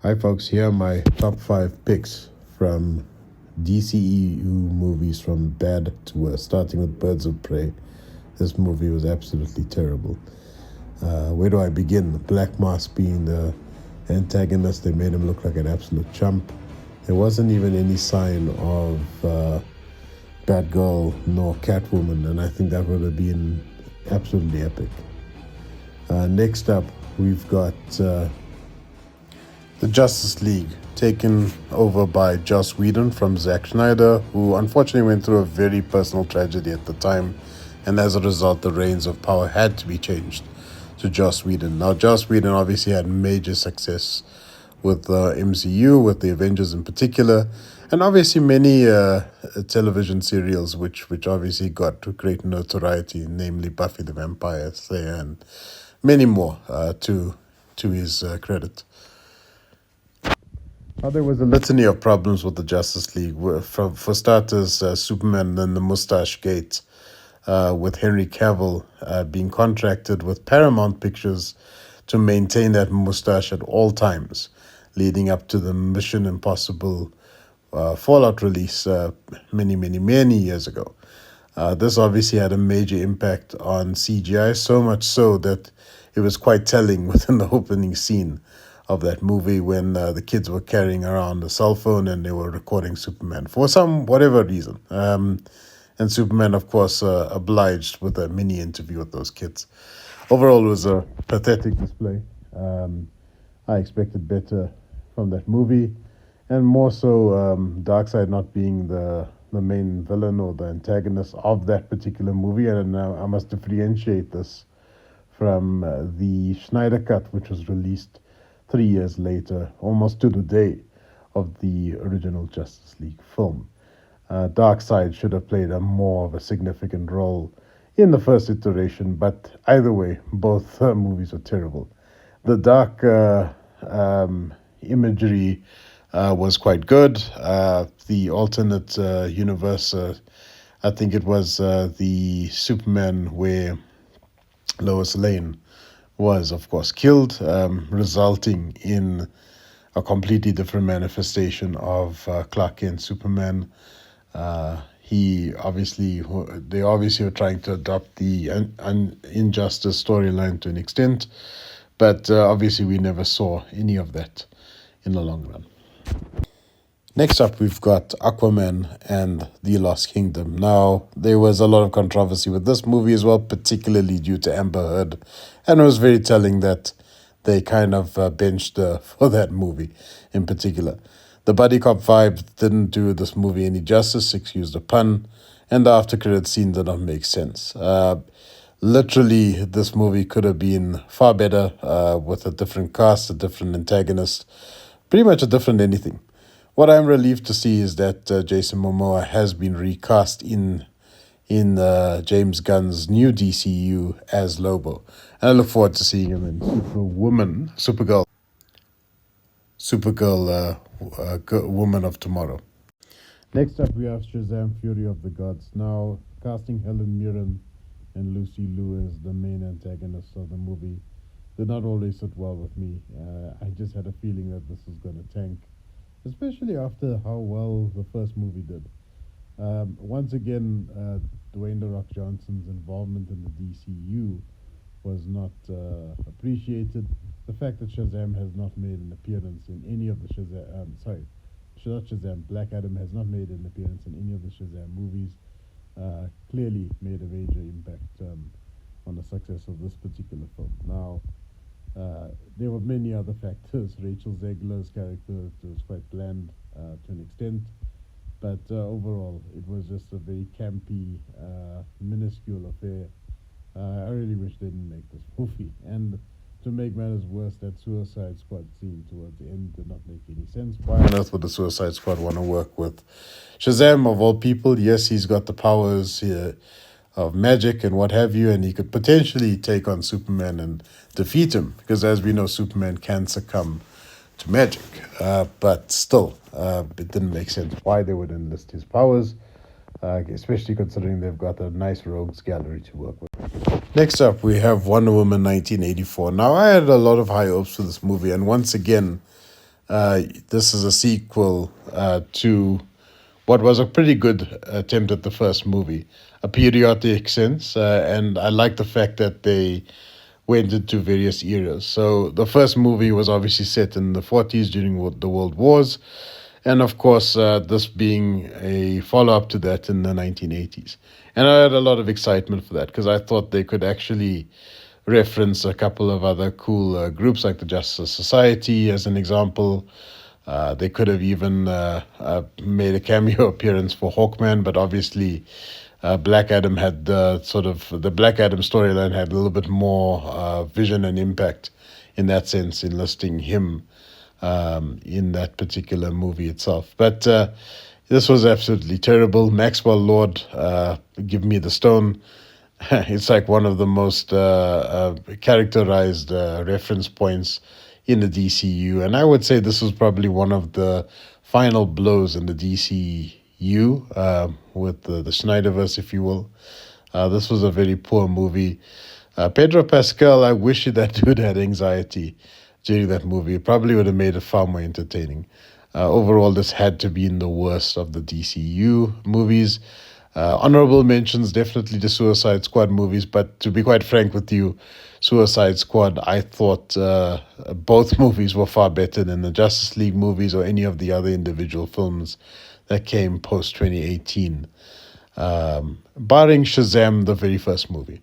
Hi, folks. Here are my top 5 picks from DCEU movies from bad to worse, starting with Birds of Prey. This movie was absolutely terrible. Where do I begin? Black Mask being the antagonist, they made him look like an absolute chump. There wasn't even any sign of Batgirl nor Catwoman, and I think that would have been absolutely epic. Next up, we've got the Justice League, taken over by Joss Whedon from Zack Snyder, who unfortunately went through a very personal tragedy at the time, and as a result, the reins of power had to be changed to Joss Whedon. Now, Joss Whedon obviously had major success with the MCU, with the Avengers in particular, and obviously many television serials which obviously got great notoriety, namely Buffy the Vampire Slayer and many more to his credit. Now, there was a litany of problems with the Justice League. For starters, Superman and the Mustache Gate, with Henry Cavill being contracted with Paramount Pictures to maintain that mustache at all times, leading up to the Mission Impossible Fallout release many years ago. This obviously had a major impact on CGI, so much so that it was quite telling within the opening scene of that movie when the kids were carrying around a cell phone and they were recording Superman for whatever reason. And Superman, of course, obliged with a mini interview with those kids. Overall, it was a pathetic display. I expected better from that movie, and more so Darkseid not being the main villain or the antagonist of that particular movie. And I must differentiate this from the Schneider Cut, which was released 3 years later, almost to the day of the original Justice League film. Darkseid should have played a more of a significant role in the first iteration, but either way, both movies were terrible. The dark imagery was quite good. The alternate universe, I think it was the Superman where Lois Lane was, of course, killed, resulting in a completely different manifestation of Clark Kent Superman. They obviously were trying to adopt the injustice storyline to an extent, but obviously we never saw any of that in the long run. Next up, we've got Aquaman and the Lost Kingdom. Now, there was a lot of controversy with this movie as well, particularly due to Amber Heard. And it was very telling that they kind of benched her for that movie in particular. The buddy cop vibe didn't do this movie any justice, excuse the pun, and the after credit scene did not make sense. Literally, this movie could have been far better with a different cast, a different antagonist, pretty much a different anything. What I'm relieved to see is that Jason Momoa has been recast in James Gunn's new DCEU as Lobo. And I look forward to seeing him in Supergirl, Woman of Tomorrow. Next up, we have Shazam! Fury of the Gods. Now, casting Helen Mirren and Lucy Liu as the main antagonists of the movie did not always sit well with me. I just had a feeling that this was going to tank, especially after how well the first movie did. Once again, Dwayne "The Rock" Johnson's involvement in the DCU was not appreciated. The fact that Shazam has not made an appearance in any of the Black Adam has not made an appearance in any of the Shazam movies clearly made a major impact on the success of this particular film. Now, there were many other factors. Rachel Zegler's character was quite bland to an extent, but overall, it was just a very campy, minuscule affair. I really wish they didn't make this movie. And to make matters worse, that Suicide Squad scene towards the end did not make any sense. Why on earth would the Suicide Squad want to work with Shazam, of all people? Yes, he's got the powers of magic and what have you, and he could potentially take on Superman and defeat him, because as we know, Superman can succumb to magic. But still, it didn't make sense why they would enlist his powers, especially considering they've got a nice rogues gallery to work with. Next up, we have Wonder Woman 1984. Now, I had a lot of high hopes for this movie, and once again, This is a sequel to what was a pretty good attempt at the first movie, a periodic sense, and I like the fact that they went into various eras. So the first movie was obviously set in the 40s during the World Wars, and of course, this being a follow up to that in the 1980s. And I had a lot of excitement for that because I thought they could actually reference a couple of other cool groups like the Justice Society, as an example. They could have even made a cameo appearance for Hawkman, but obviously, Black Adam had the Black Adam storyline had a little bit more vision and impact in that sense, enlisting him in that particular movie itself. But this was absolutely terrible. Maxwell Lord, give me the stone. It's like one of the most characterized reference points in the DCU, and I would say this was probably one of the final blows in the DCU with the Snyderverse, if you will. This was a very poor movie. Pedro Pascal, I wish that dude had anxiety during that movie. It probably would have made it far more entertaining. Overall, this had to be in the worst of the DCU movies. Honorable mentions, definitely the Suicide Squad movies, but to be quite frank with you, Suicide Squad, I thought both movies were far better than the Justice League movies or any of the other individual films that came post 2018, barring Shazam, the very first movie.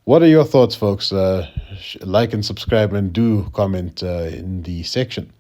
What are your thoughts, folks? Like and subscribe and do comment in the section.